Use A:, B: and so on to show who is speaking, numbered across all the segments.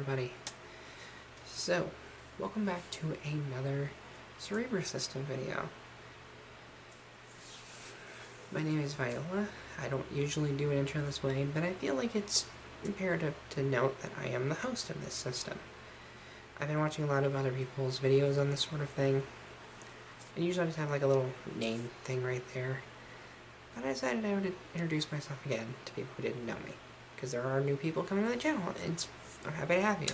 A: everybody. So, welcome back to another Cerebreath system video. My name is Viola. I don't usually do an intro this way, but I feel like it's imperative to note that I am the host of this system. I've been watching a lot of other people's videos on this sort of thing, and usually I just have like a little name thing right there. But I decided I would introduce myself again to people who didn't know me, because there are new people coming to the channel, and I'm happy to have you.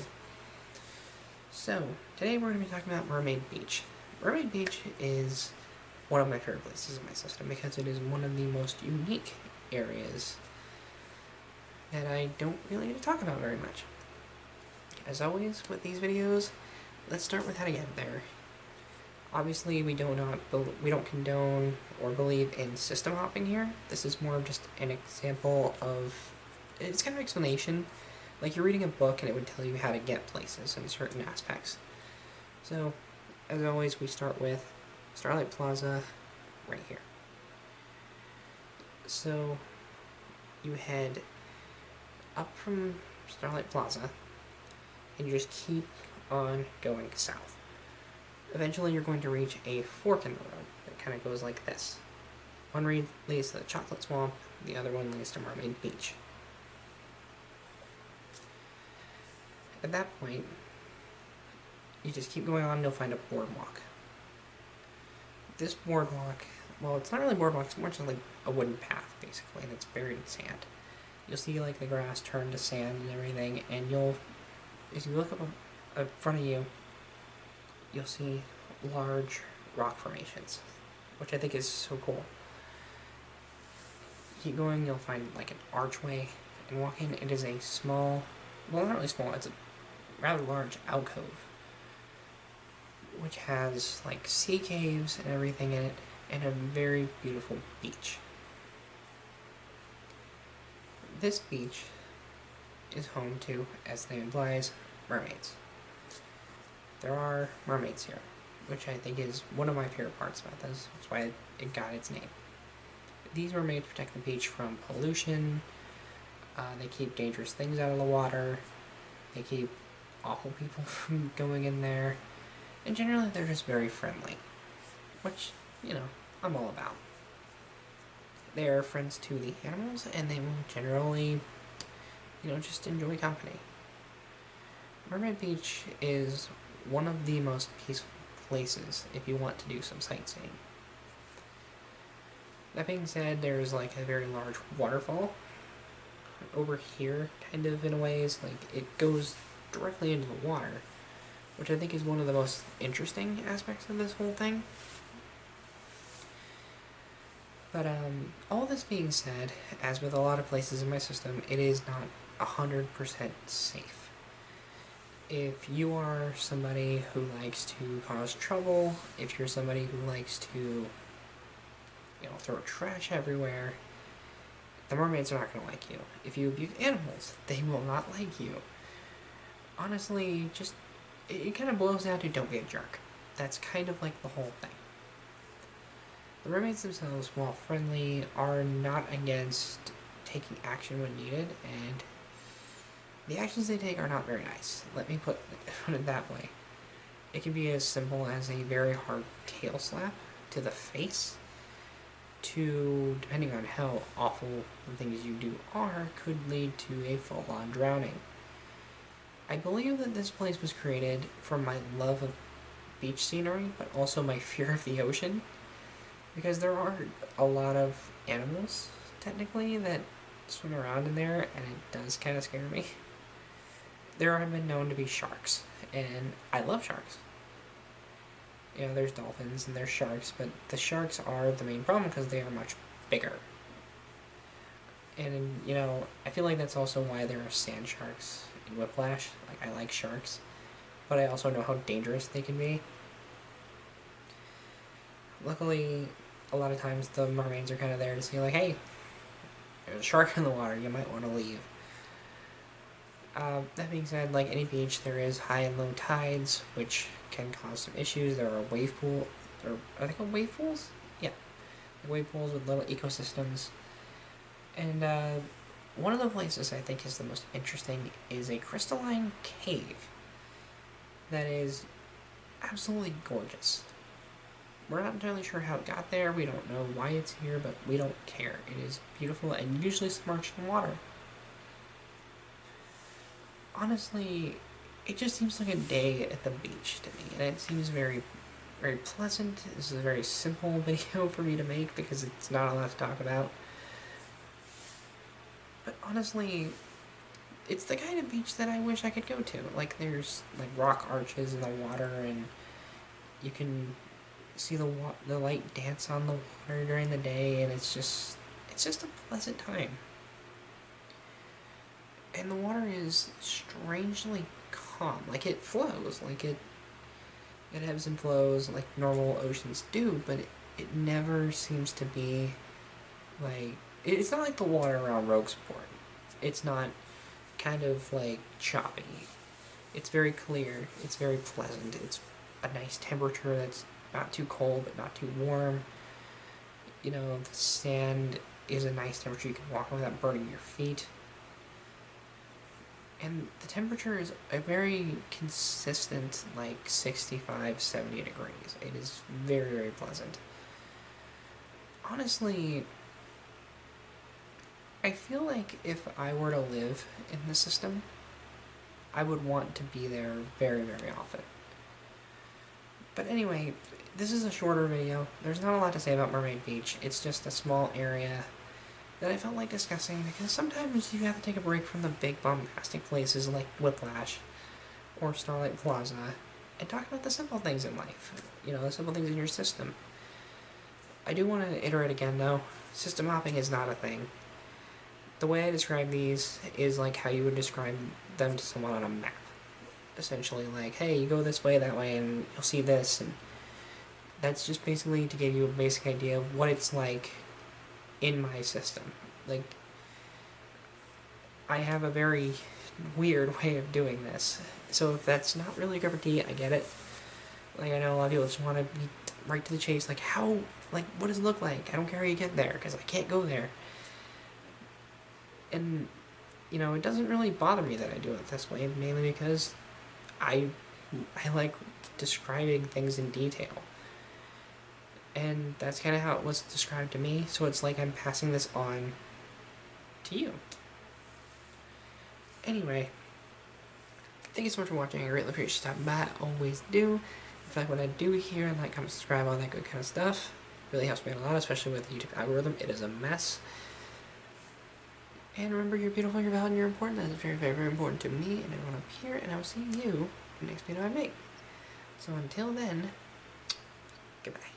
A: So, today we're going to be talking about Mermaid Beach. Mermaid Beach is one of my favorite places in my system because it is one of the most unique areas that I don't really get to talk about very much. As always, with these videos, let's start with how to get there. Obviously, we don't condone or believe in system hopping here. This is more of just an example of, it's kind of an explanation. Like you're reading a book and it would tell you how to get places in certain aspects. So, as always, we start with Starlight Plaza right here. So, you head up from Starlight Plaza and you just keep on going south. Eventually you're going to reach a fork in the road that kind of goes like this. One leads to the Chocolate Swamp, the other one leads to Mermaid Beach. At that point, you just keep going on and you'll find a boardwalk. This boardwalk, well, it's not really a boardwalk, it's more just like a wooden path, basically, and it's buried in sand. You'll see like the grass turn to sand and everything, and as you look up in front of you, you'll see large rock formations, which I think is so cool. Keep going, you'll find like an archway, and walk in, it is a small, well, not really small, it's a rather large alcove, which has like sea caves and everything in it, and a very beautiful beach. This beach is home to, as the name implies, mermaids. There are mermaids here, which I think is one of my favorite parts about this. That's why it got its name. These mermaids protect the beach from pollution, they keep dangerous things out of the water, they keep awful people from going in there, and generally they're just very friendly, which, you know, I'm all about. They are friends to the animals, and they will generally, you know, just enjoy company. Mermaid Beach is one of the most peaceful places if you want to do some sightseeing. That being said, there's like a very large waterfall over here, kind of in a ways, like it goes directly into the water, which I think is one of the most interesting aspects of this whole thing. But all this being said, as with a lot of places in my system, it is not 100% safe. If you are somebody who likes to cause trouble, if you're somebody who likes to, you know, throw trash everywhere, the mermaids are not going to like you. If you abuse animals, they will not like you. Honestly, just, it kind of boils down to don't be a jerk. That's kind of like the whole thing. The mermaids themselves, while friendly, are not against taking action when needed, and the actions they take are not very nice. Let me put it that way. It can be as simple as a very hard tail slap to the face, to, depending on how awful the things you do are, could lead to a full-on drowning. I believe that this place was created from my love of beach scenery, but also my fear of the ocean, because there are a lot of animals, technically, that swim around in there, and it does kind of scare me. There have been known to be sharks, and I love sharks. You know, there's dolphins and there's sharks, but the sharks are the main problem because they are much bigger. And, you know, I feel like that's also why there are sand sharks in Whiplash. Like, I like sharks, but I also know how dangerous they can be. Luckily, a lot of times the mermaids are kind of there to say, like, hey, there's a shark in the water, you might want to leave. That being said, like any beach, there is high and low tides, which can cause some issues. There are wave pools, or are they called wave pools? Yeah, wave pools with little ecosystems. And one of the places I think is the most interesting is a crystalline cave that is absolutely gorgeous. We're not entirely sure how it got there, we don't know why it's here, but we don't care. It is beautiful and usually submerged in water. Honestly, it just seems like a day at the beach to me, and it seems very, very pleasant. This is a very simple video for me to make because it's not a lot to talk about. But honestly, it's the kind of beach that I wish I could go to. Like, there's like rock arches in the water, and you can see the light dance on the water during the day, and it's just a pleasant time. And the water is strangely calm. Like, it flows, like it ebbs and flows like normal oceans do, but it never seems to be like, it's not like the water around Roguesport. It's not kind of like choppy. It's very clear, it's very pleasant, it's a nice temperature that's not too cold but not too warm. You know, the sand is a nice temperature you can walk on without burning your feet. And the temperature is a very consistent, like 65, 70 degrees. It is very, very pleasant. Honestly, I feel like if I were to live in the system, I would want to be there very, very often. But anyway, this is a shorter video. There's not a lot to say about Mermaid Beach. It's just a small area that I felt like discussing because sometimes you have to take a break from the big bombastic places like Whiplash or Starlight Plaza and talk about the simple things in life. You know, the simple things in your system. I do want to iterate again though. System hopping is not a thing. The way I describe these is like how you would describe them to someone on a map. Essentially like, hey, you go this way, that way, and you'll see this, and that's just basically to give you a basic idea of what it's like in my system. Like, I have a very weird way of doing this, so if that's not really a cup of tea, I get it. Like, I know a lot of people just want to be right to the chase, like, how, like, what does it look like? I don't care how you get there, because I can't go there. And, you know, it doesn't really bother me that I do it this way, mainly because I like describing things in detail. And that's kind of how it was described to me, so it's like I'm passing this on to you. Anyway, thank you so much for watching. I greatly appreciate you stopping by. I always do. If you like what I do here, like, comment, subscribe, all that good kind of stuff. It really helps me out a lot, especially with the YouTube algorithm. It is a mess. And remember, you're beautiful, you're valid, and you're important. That is very, very, very important to me and everyone up here, and I will see you in the next video I make. So until then, goodbye.